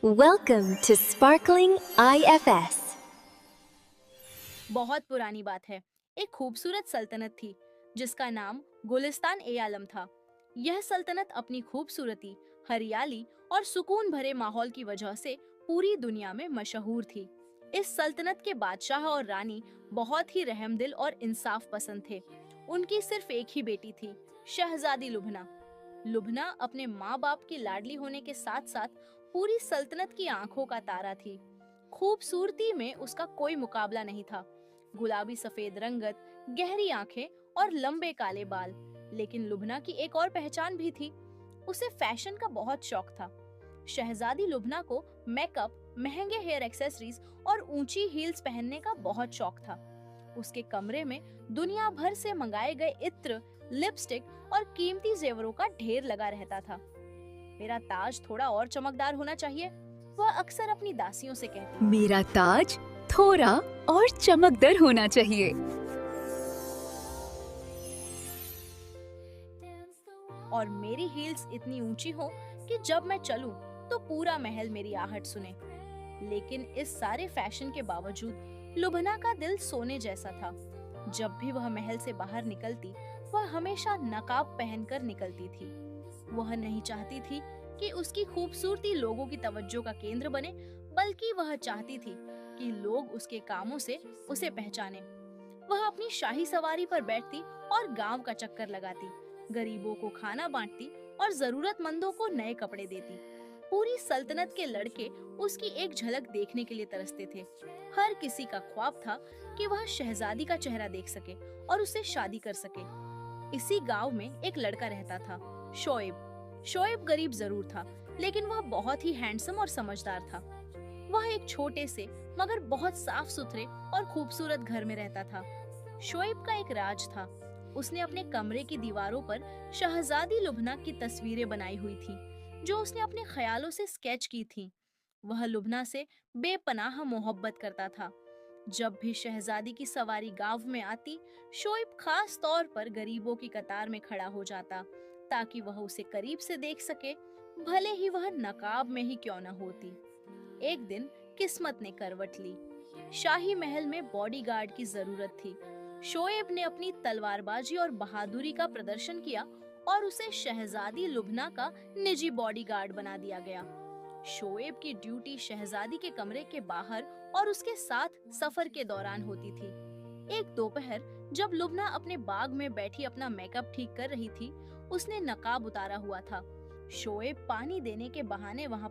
Welcome to Sparkling IFS. बहुत पुरानी बात है। एक खूबसूरत सल्तनत थी जिसका नाम गुलिस्तान ए आलम था। यह सल्तनत अपनी खूबसूरती, हरियाली और सुकून भरे माहौल की वजह से पूरी दुनिया में मशहूर थी। इस सल्तनत के बादशाह और रानी बहुत ही रहमदिल और इंसाफ पसंद थे। उनकी सिर्फ एक ही बेटी थी, शहजादी लुभना। लुभना अपने माँ बाप की लाडली होने के साथ साथ पूरी सल्तनत की आंखों का तारा थी। खूबसूरती में उसका कोई मुकाबला नहीं था। गुलाबी सफेद रंगत, गहरी आंखें और लंबे काले बाल। लेकिन लुभना की एक और पहचान भी थी। उसे फैशन का बहुत शौक था। शहजादी लुभना को मेकअप, महंगे हेयर एक्सेसरीज और ऊंची हील्स पहनने का बहुत शौक था। उसके कमरे में दुनिया भर से मंगाए गए इत्र, लिपस्टिक और कीमती जेवरों का ढेर लगा रहता था। मेरा ताज थोड़ा और चमकदार होना चाहिए, वह अक्सर अपनी दासियों से कहती। मेरा ताज थोड़ा और चमकदार होना चाहिए। और मेरी हील्स इतनी ऊंची हो कि जब मैं चलूं तो पूरा महल मेरी आहट सुने। लेकिन इस सारे फैशन के बावजूद लुभना का दिल सोने जैसा था। जब भी वह महल से बाहर निकलती, वह हमेशा नकाब पहनकर निकलती थी। वह नहीं चाहती थी कि उसकी खूबसूरती लोगों की तवज्जो का केंद्र बने, बल्कि वह चाहती थी कि लोग उसके कामों से उसे पहचाने। वह अपनी शाही सवारी पर बैठती और गांव का चक्कर लगाती, गरीबों को खाना बांटती और जरूरतमंदों को नए कपड़े देती। पूरी सल्तनत के लड़के उसकी एक झलक देखने के लिए तरसते थे। हर किसी का ख्वाब था कि वह शहजादी का चेहरा देख सके और उससे शादी कर सके। इसी गांव में एक लड़का रहता था, शोएब। शोएब गरीब जरूर था, लेकिन वह बहुत ही हैंडसम और समझदार था। वह एक छोटे से मगर बहुत साफ सुथरे और खूबसूरत घर में रहता था। शोएब का एक राज था। उसने अपने कमरे की दीवारों पर शहजादी लुभना की तस्वीरें बनाई हुई थी, जो उसने अपने ख्यालों से स्केच की थी। वह लुभना से बेपनाह मोहब्बत करता था। जब भी शहजादी की सवारी गांव में आती, शोएब खास तौर पर गरीबों की कतार में खड़ा हो जाता, ताकि वह उसे करीब से देख सके, भले ही वह नकाब में ही क्यों न होती। एक दिन किस्मत ने करवट ली। शाही महल में बॉडीगार्ड की जरूरत थी। शोएब ने अपनी तलवारबाजी और बहादुरी का प्रदर्शन किया और उसे शहजादी लुभना का निजी बॉडीगार्ड बना दिया गया। शोएब की ड्यूटी शहजादी के कमरे के बाहर और उसके साथ सफर के दौरान होती थी। एक दोपहर जब लुभना अपने बाग में बैठी अपना मेकअप ठीक कर रही थी, उसने नकाब उतारा हुआ था। शोएब पानी देने के बहाने वहां